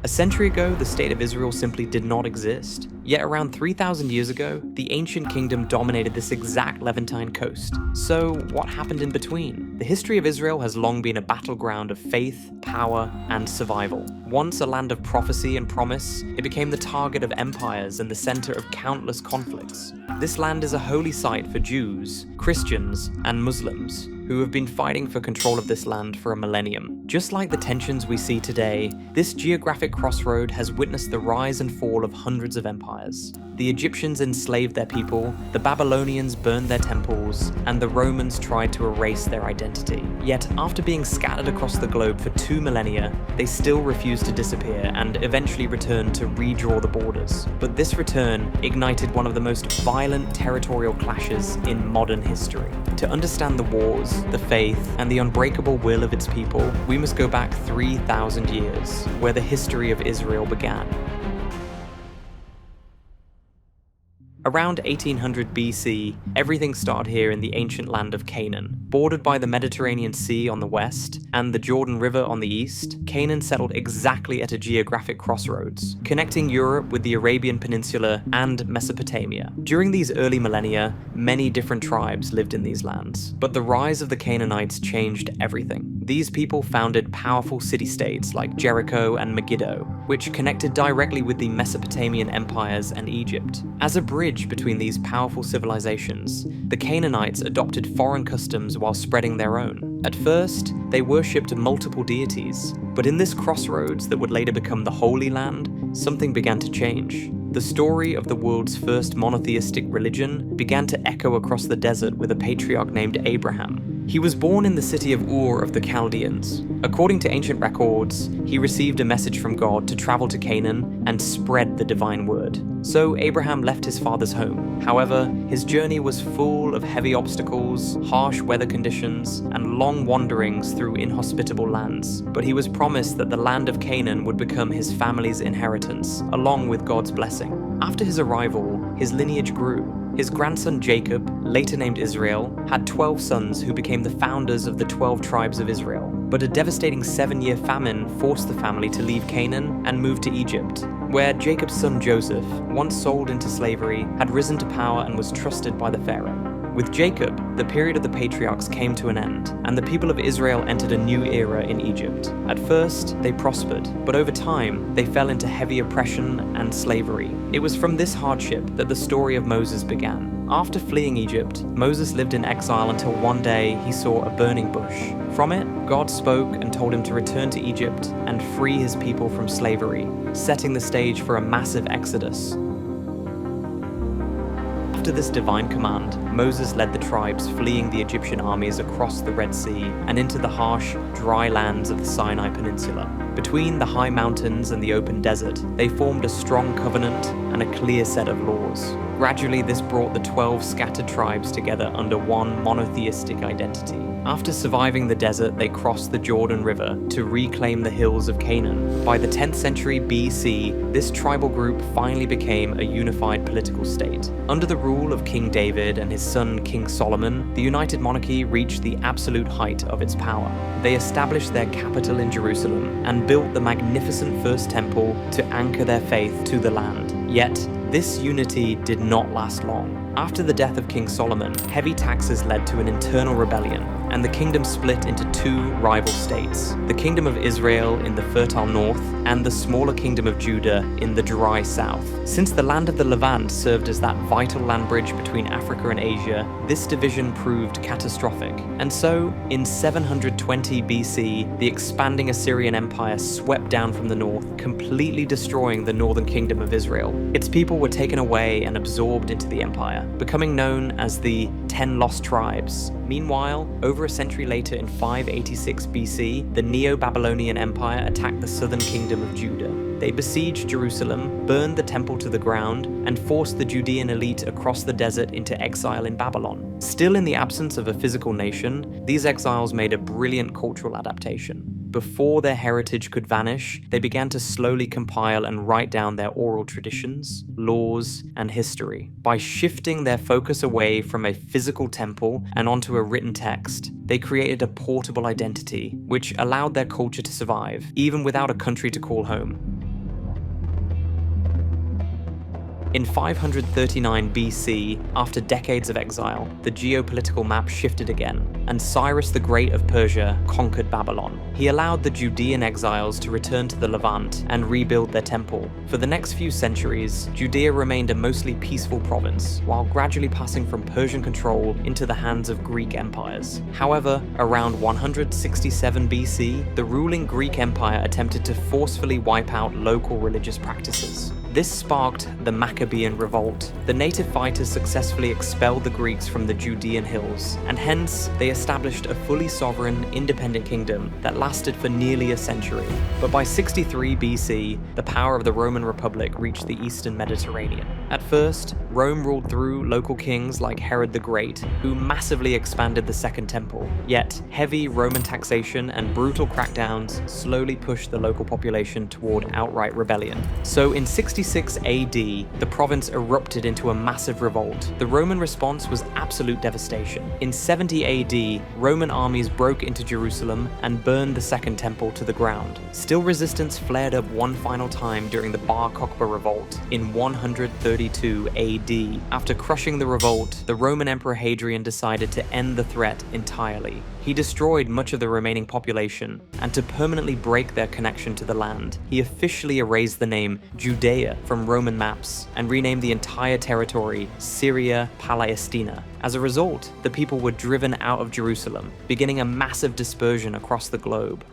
A century ago, the state of Israel simply did not exist. Yet around 3,000 years ago, the ancient kingdom dominated this exact Levantine coast. So what happened in between? The history of Israel has long been a battleground of faith, power, and survival. Once a land of prophecy and promise, it became the target of empires and the center of countless conflicts. This land is a holy site for Jews, Christians, and Muslims, who have been fighting for control of this land for a millennium. Just like the tensions we see today, this geographic crossroad has witnessed the rise and fall of hundreds of empires. The Egyptians enslaved their people, the Babylonians burned their temples, and the Romans tried to erase their identity. Yet, after being scattered across the globe for 2 millennia, they still refused to disappear and eventually returned to redraw the borders. But this return ignited one of the most violent territorial clashes in modern history. To understand the wars, the faith, and the unbreakable will of its people, we must go back 3,000 years, where the history of Israel began. Around 1800 BC, everything started here in the ancient land of Canaan. Bordered by the Mediterranean Sea on the west and the Jordan River on the east, Canaan settled exactly at a geographic crossroads, connecting Europe with the Arabian Peninsula and Mesopotamia. During these early millennia, many different tribes lived in these lands, but the rise of the Canaanites changed everything. These people founded powerful city-states like Jericho and Megiddo, which connected directly with the Mesopotamian empires and Egypt. As a bridge between these powerful civilizations, the Canaanites adopted foreign customs while spreading their own. At first, they worshipped multiple deities, but in this crossroads that would later become the Holy Land, something began to change. The story of the world's first monotheistic religion began to echo across the desert with a patriarch named Abraham. He was born in the city of Ur of the Chaldeans. According to ancient records, he received a message from God to travel to Canaan and spread the divine word. So Abraham left his father's home. However, his journey was full of heavy obstacles, harsh weather conditions, and long wanderings through inhospitable lands. But he was promised that the land of Canaan would become his family's inheritance, along with God's blessing. After his arrival, his lineage grew. His grandson Jacob, later named Israel, had 12 sons who became the founders of the 12 tribes of Israel. But a devastating 7-year famine forced the family to leave Canaan and move to Egypt, where Jacob's son Joseph, once sold into slavery, had risen to power and was trusted by the Pharaoh. With Jacob, the period of the Patriarchs came to an end, and the people of Israel entered a new era in Egypt. At first, they prospered, but over time, they fell into heavy oppression and slavery. It was from this hardship that the story of Moses began. After fleeing Egypt, Moses lived in exile until one day he saw a burning bush. From it, God spoke and told him to return to Egypt and free his people from slavery, setting the stage for a massive exodus. After this divine command, Moses led the tribes fleeing the Egyptian armies across the Red Sea and into the harsh, dry lands of the Sinai Peninsula. Between the high mountains and the open desert, they formed a strong covenant and a clear set of laws. Gradually, this brought the 12 scattered tribes together under one monotheistic identity. After surviving the desert, they crossed the Jordan River to reclaim the hills of Canaan. By the 10th century BC, this tribal group finally became a unified political state. Under the rule of King David and his son King Solomon, the United Monarchy reached the absolute height of its power. They established their capital in Jerusalem and built the magnificent First Temple to anchor their faith to the land. Yet, this unity did not last long. After the death of King Solomon, heavy taxes led to an internal rebellion, and the kingdom split into 2 rival states, the Kingdom of Israel in the fertile north and the smaller Kingdom of Judah in the dry south. Since the land of the Levant served as that vital land bridge between Africa and Asia, this division proved catastrophic. And so, in 720 BC, the expanding Assyrian Empire swept down from the north, completely destroying the northern kingdom of Israel. Its people were taken away and absorbed into the empire, becoming known as the 10 Lost Tribes. Meanwhile, over a century later in 586 BC, the Neo-Babylonian Empire attacked the southern kingdom of Judah. They besieged Jerusalem, burned the temple to the ground, and forced the Judean elite across the desert into exile in Babylon. Still in the absence of a physical nation, these exiles made a brilliant cultural adaptation. Before their heritage could vanish, they began to slowly compile and write down their oral traditions, laws, and history. By shifting their focus away from a physical temple and onto a written text, they created a portable identity, which allowed their culture to survive, even without a country to call home. In 539 BC, after decades of exile, the geopolitical map shifted again, and Cyrus the Great of Persia conquered Babylon. He allowed the Judean exiles to return to the Levant and rebuild their temple. For the next few centuries, Judea remained a mostly peaceful province, while gradually passing from Persian control into the hands of Greek empires. However, around 167 BC, the ruling Greek Empire attempted to forcefully wipe out local religious practices. This sparked the Maccabean Revolt. The native fighters successfully expelled the Greeks from the Judean hills, and hence they established a fully sovereign, independent kingdom that lasted for nearly a century. But by 63 BC, the power of the Roman Republic reached the eastern Mediterranean. At first, Rome ruled through local kings like Herod the Great, who massively expanded the Second Temple. Yet, heavy Roman taxation and brutal crackdowns slowly pushed the local population toward outright rebellion. So in 66 AD, the province erupted into a massive revolt. The Roman response was absolute devastation. In 70 AD, Roman armies broke into Jerusalem and burned the Second Temple to the ground. Still, resistance flared up one final time during the Bar Kokhba revolt in 132 AD. After crushing the revolt, the Roman Emperor Hadrian decided to end the threat entirely. He destroyed much of the remaining population, and to permanently break their connection to the land, he officially erased the name Judea from Roman maps and renamed the entire territory Syria Palestina. As a result, the people were driven out of Jerusalem, beginning a massive dispersion across the globe.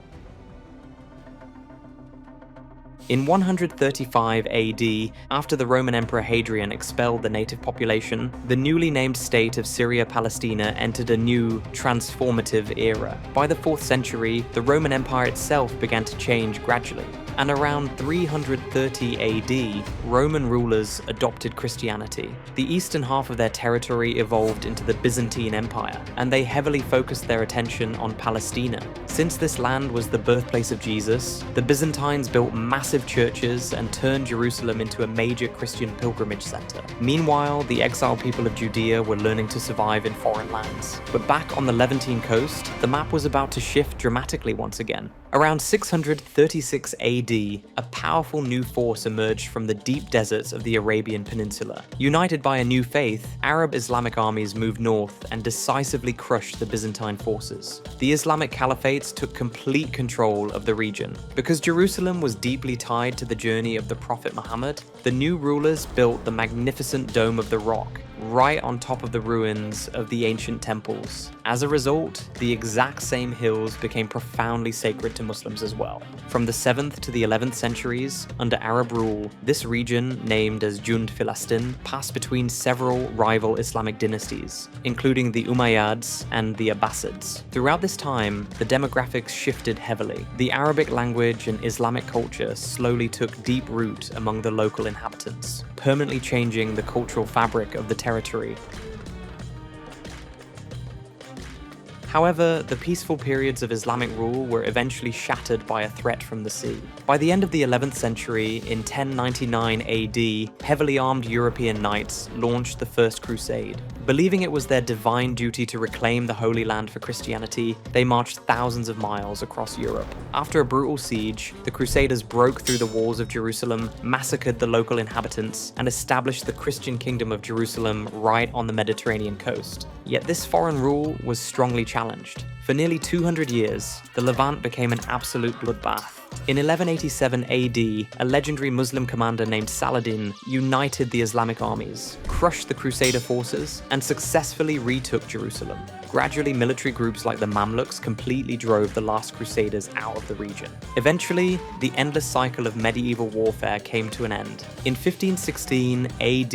In 135 AD, after the Roman Emperor Hadrian expelled the native population, the newly named state of Syria Palestina entered a new, transformative era. By the 4th century, the Roman Empire itself began to change gradually, and around 330 AD, Roman rulers adopted Christianity. The eastern half of their territory evolved into the Byzantine Empire, and they heavily focused their attention on Palestina. Since this land was the birthplace of Jesus, the Byzantines built massive churches and turned Jerusalem into a major Christian pilgrimage center. Meanwhile, the exiled people of Judea were learning to survive in foreign lands. But back on the Levantine coast, the map was about to shift dramatically once again. Around 636 AD, a powerful new force emerged from the deep deserts of the Arabian Peninsula. United by a new faith, Arab Islamic armies moved north and decisively crushed the Byzantine forces. The Islamic caliphates took complete control of the region. Because Jerusalem was deeply tied to the journey of the Prophet Muhammad, the new rulers built the magnificent Dome of the Rock, right on top of the ruins of the ancient temples. As a result, the exact same hills became profoundly sacred to Muslims as well. From the 7th to the 11th centuries, under Arab rule, this region, named as Jund Filastin, passed between several rival Islamic dynasties, including the Umayyads and the Abbasids. Throughout this time, the demographics shifted heavily. The Arabic language and Islamic culture slowly took deep root among the local inhabitants, permanently changing the cultural fabric of the territory. However, the peaceful periods of Islamic rule were eventually shattered by a threat from the sea. By the end of the 11th century, in 1099 AD, heavily armed European knights launched the First Crusade. Believing it was their divine duty to reclaim the Holy Land for Christianity, they marched thousands of miles across Europe. After a brutal siege, the Crusaders broke through the walls of Jerusalem, massacred the local inhabitants, and established the Christian kingdom of Jerusalem right on the Mediterranean coast. Yet this foreign rule was strongly challenged. For nearly 200 years, the Levant became an absolute bloodbath. In 1187 AD, a legendary Muslim commander named Saladin united the Islamic armies, crushed the Crusader forces, and successfully retook Jerusalem. Gradually, military groups like the Mamluks completely drove the last Crusaders out of the region. Eventually, the endless cycle of medieval warfare came to an end. In 1516 AD,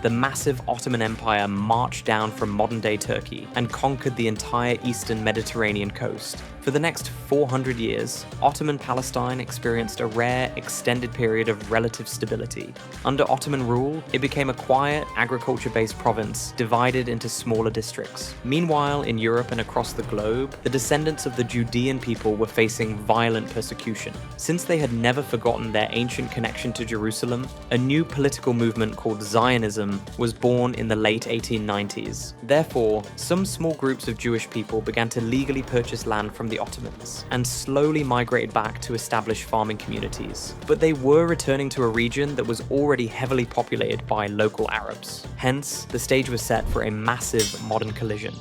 the massive Ottoman Empire marched down from modern-day Turkey and conquered the entire eastern Mediterranean coast. For the next 400 years, Ottoman Palestine experienced a rare, extended period of relative stability. Under Ottoman rule, it became a quiet, agriculture-based province divided into smaller districts. Meanwhile, in Europe and across the globe, the descendants of the Judean people were facing violent persecution. Since they had never forgotten their ancient connection to Jerusalem, a new political movement called Zionism was born in the late 1890s. Therefore, some small groups of Jewish people began to legally purchase land from the the Ottomans and slowly migrated back to establish farming communities. But they were returning to a region that was already heavily populated by local Arabs. Hence, the stage was set for a massive modern collision.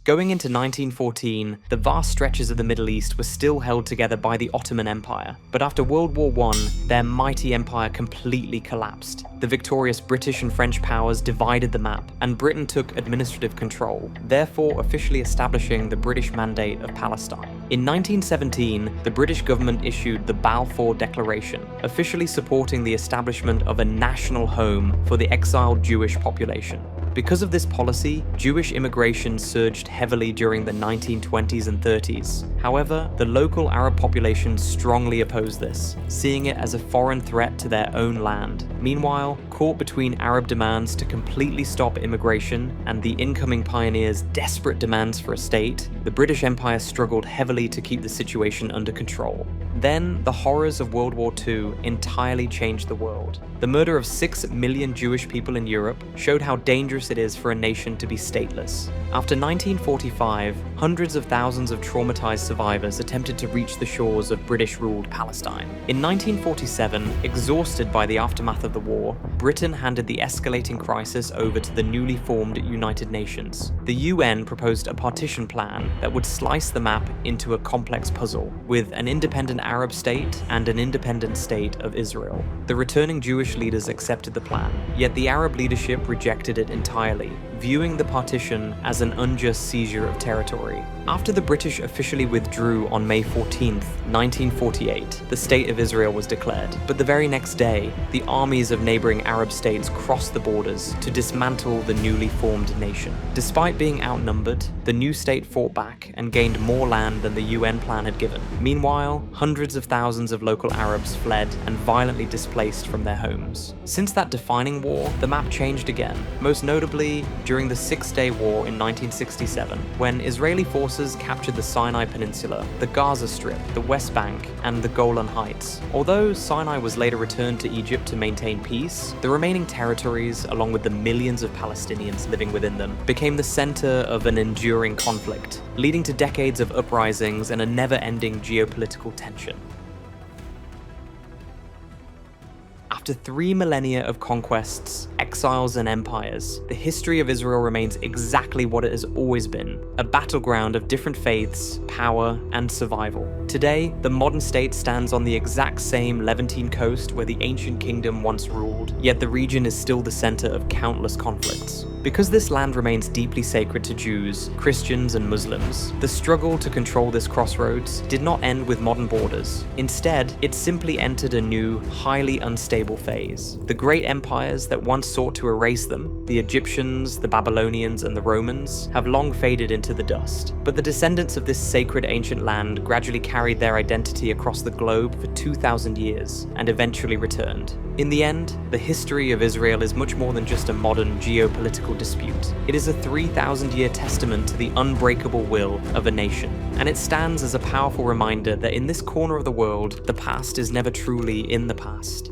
Going into 1914, the vast stretches of the Middle East were still held together by the Ottoman Empire, but after World War I, their mighty empire completely collapsed. The victorious British and French powers divided the map, and Britain took administrative control, therefore officially establishing the British Mandate of Palestine. In 1917, the British government issued the Balfour Declaration, officially supporting the establishment of a national home for the exiled Jewish population. Because of this policy, Jewish immigration surged heavily during the 1920s and 30s. However, the local Arab population strongly opposed this, seeing it as a foreign threat to their own land. Meanwhile, caught between Arab demands to completely stop immigration and the incoming pioneers' desperate demands for a state, the British Empire struggled heavily to keep the situation under control. Then, the horrors of World War II entirely changed the world. The murder of 6 million Jewish people in Europe showed how dangerous it is for a nation to be stateless. After 1945, hundreds of thousands of traumatized survivors attempted to reach the shores of British-ruled Palestine. In 1947, exhausted by the aftermath of the war, Britain handed the escalating crisis over to the newly formed United Nations. The UN proposed a partition plan that would slice the map into a complex puzzle, with an independent Arab state and an independent state of Israel. The returning Jewish leaders accepted the plan, yet the Arab leadership rejected it entirely, viewing the partition as an unjust seizure of territory. After the British officially withdrew on May 14, 1948, the State of Israel was declared. But the very next day, the armies of neighboring Arab states crossed the borders to dismantle the newly formed nation. Despite being outnumbered, the new state fought back and gained more land than the UN plan had given. Meanwhile, hundreds of thousands of local Arabs fled and violently displaced from their homes. Since that defining war, the map changed again, most notably during the Six-Day War in 1967, when Israeli forces captured the Sinai Peninsula, the Gaza Strip, the West Bank, and the Golan Heights. Although Sinai was later returned to Egypt to maintain peace, the remaining territories, along with the millions of Palestinians living within them, became the center of an enduring conflict, leading to decades of uprisings and a never-ending geopolitical tension. After 3 millennia of conquests, exiles, and empires, the history of Israel remains exactly what it has always been, a battleground of different faiths, power, and survival. Today, the modern state stands on the exact same Levantine coast where the ancient kingdom once ruled, yet the region is still the center of countless conflicts. Because this land remains deeply sacred to Jews, Christians, and Muslims, the struggle to control this crossroads did not end with modern borders. Instead, it simply entered a new, highly unstable phase. The great empires that once sought to erase them, the Egyptians, the Babylonians, and the Romans, have long faded into the dust. But the descendants of this sacred ancient land gradually carried their identity across the globe for 2,000 years, and eventually returned. In the end, the history of Israel is much more than just a modern geopolitical dispute. It is a 3,000-year testament to the unbreakable will of a nation, and it stands as a powerful reminder that in this corner of the world, the past is never truly in the past.